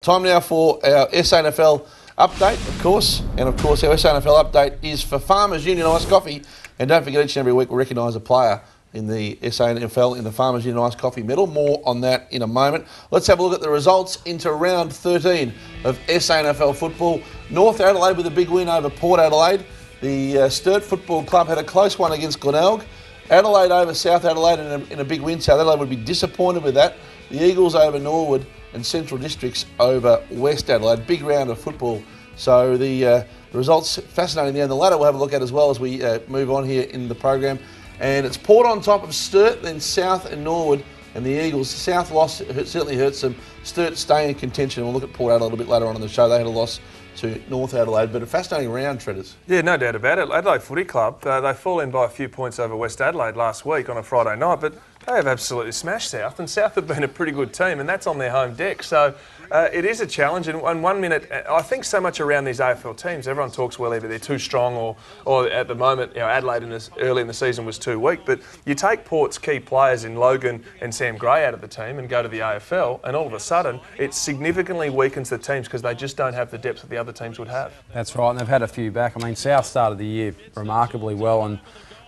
Time now for our SANFL update, of course. And of course, our SANFL update is for Farmers Union Iced Coffee. And don't forget, each and every week we recognise a player in the SANFL in the Farmers Union Iced Coffee medal. More on that in a moment. Let's have a look at the results into round 13 of SANFL football. North Adelaide with a big win over Port Adelaide. The Sturt Football Club had a close one against Glenelg. Adelaide over South Adelaide in a big win. South Adelaide would be disappointed with that. The Eagles over Norwood and Central Districts over West Adelaide. Big round of football. So the results fascinating there. And the ladder we'll have a look at as well as we move on here in the program. And it's Port on top of Sturt, then South and Norwood. And the Eagles, South loss certainly hurts them. Sturt stay in contention. We'll look at Port Adelaide a little bit later on in the show. They had a loss to North Adelaide, but a fascinating round, Treaders. Yeah, no doubt about it. Adelaide Footy Club, they fall in by a few points over West Adelaide last week on a Friday night, but they have absolutely smashed South, and South have been a pretty good team, and that's on their home deck. So it is a challenge, and 1 minute, I think so much around these AFL teams, everyone talks, well, either they're too strong or at the moment, Adelaide early in the season was too weak, but you take Port's key players in Logan and Sam Gray out of the team and go to the AFL, and all of a sudden, it significantly weakens the teams because they just don't have the depth that the other teams would have. That's right, and they've had a few back. I mean, South started the year remarkably well and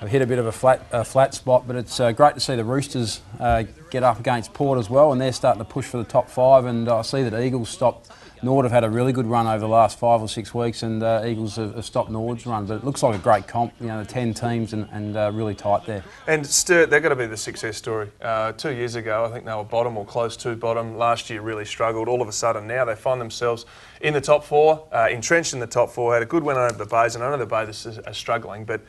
have hit a bit of a flat spot, but it's great to see the Roosters get up against Port as well, and they're starting to push for the top 5. And I see that Eagles stopped. Nord have had a really good run over the last 5 or 6 weeks, and Eagles have stopped Nord's run. But it looks like a great comp, the 10 teams and really tight there. And Sturt, they're going to be the success story. 2 years ago, I think they were bottom or close to bottom. Last year really struggled. All of a sudden now they find themselves in the top 4, entrenched in the top 4. Had a good win over the Bays, and I know the Bays are struggling, but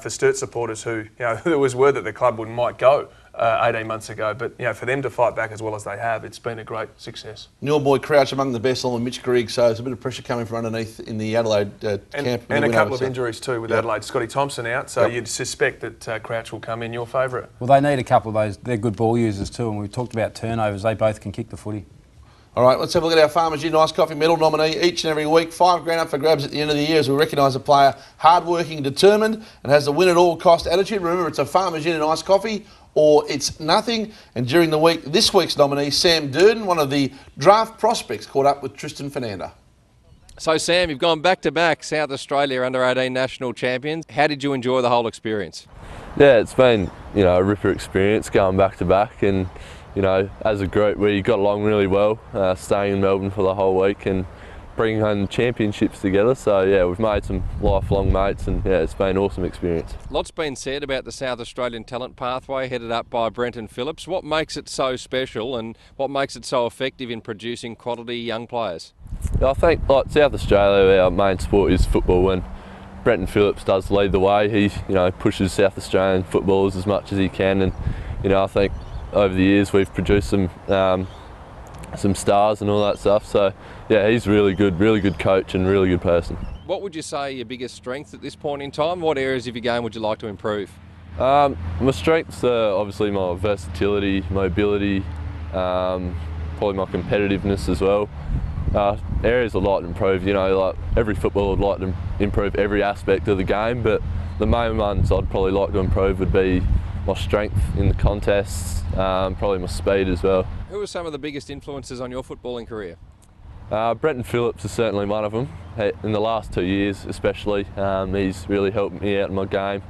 for Sturt supporters who, there was word that the club might go 18 months ago, but for them to fight back as well as they have, it's been a great success. Neil Boy Crouch among the best, along with Mitch Grigg, so there's a bit of pressure coming from underneath in the Adelaide camp. And a couple of injuries too with Adelaide. Scotty Thompson out, so you'd suspect that Crouch will come in. Your favourite? Well, they need a couple of those. They're good ball users too, and we've talked about turnovers. They both can kick the footy. All right, let's have a look at our Farmers Union Iced Coffee medal nominee each and every week. $5 grand up for grabs at the end of the year as we recognise a player hard-working, determined, and has the win-at-all-cost attitude. Remember, it's a Farmers Union Iced Coffee or it's nothing. And during the week, this week's nominee, Sam Durden, one of the draft prospects, caught up with Tristan Fernanda. So, Sam, you've gone back-to-back South Australia under-18 national champions. How did you enjoy the whole experience? Yeah, it's been, a ripper experience going back-to-back, and as a group, we got along really well, staying in Melbourne for the whole week and bringing home championships together. So, yeah, we've made some lifelong mates, and, it's been an awesome experience. Lots been said about the South Australian talent pathway headed up by Brenton Phillips. What makes it so special and what makes it so effective in producing quality young players? I think, like South Australia, our main sport is football, and Brenton Phillips does lead the way. He, pushes South Australian footballers as much as he can, and, I think over the years we've produced some stars and all that stuff. So yeah, he's really good coach and really good person. What would you say are your biggest strengths at this point in time? What areas of your game would you like to improve? My strengths are obviously my versatility, mobility, probably my competitiveness as well. Areas I'd like to improve, like every footballer would like to improve every aspect of the game, but the main ones I'd probably like to improve would be my strength in the contests, probably my speed as well. Who are some of the biggest influences on your footballing career? Brenton Phillips is certainly one of them. In the last 2 years especially, he's really helped me out in my game.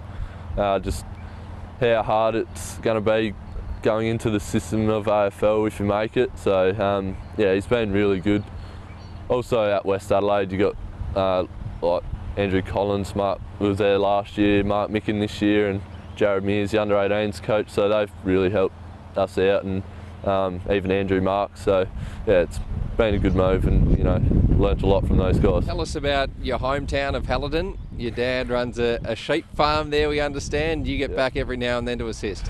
Just how hard it's going to be going into the system of AFL if you make it. So yeah, he's been really good. Also at West Adelaide you got like Andrew Collins, Mark was there last year, Mark Micken this year, and Jared Mears, the under-18s coach, so they've really helped us out, and even Andrew Marks. So yeah, it's been a good move, and learnt a lot from those guys. Tell us about your hometown of Halidon. Your dad runs a sheep farm there, we understand. You get back every now and then to assist.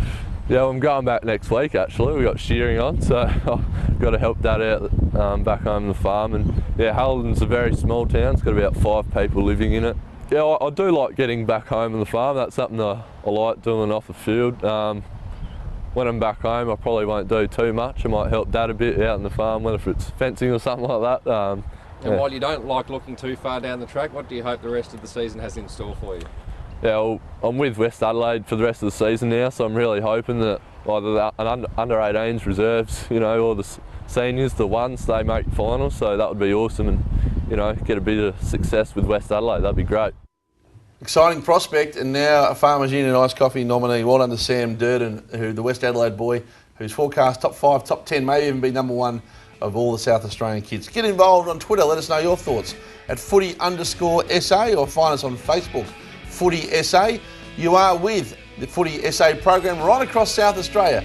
Yeah, well, I'm going back next week actually. We've got shearing on, so I've got to help Dad out back home on the farm. And yeah, Halidon's a very small town. It's got about 5 people living in it. Yeah, I do like getting back home on the farm. That's something I like doing off the field. When I'm back home, I probably won't do too much. I might help Dad a bit out on the farm, whether it's fencing or something like that. And while you don't like looking too far down the track, what do you hope the rest of the season has in store for you? Yeah, well, I'm with West Adelaide for the rest of the season now, so I'm really hoping that either the under-18s reserves, or the seniors to ones, they make finals, so that would be awesome, and you know, get a bit of success with West Adelaide. That'd be great. Exciting prospect, and now a Farmers Union Iced Coffee nominee. Well done to Sam Durden, who the West Adelaide boy, who's forecast top 5, top 10, maybe even be number 1 of all the South Australian kids. Get involved on Twitter. Let us know your thoughts at footy_SA, or find us on Facebook, Footy SA. You are with the Footy SA program right across South Australia.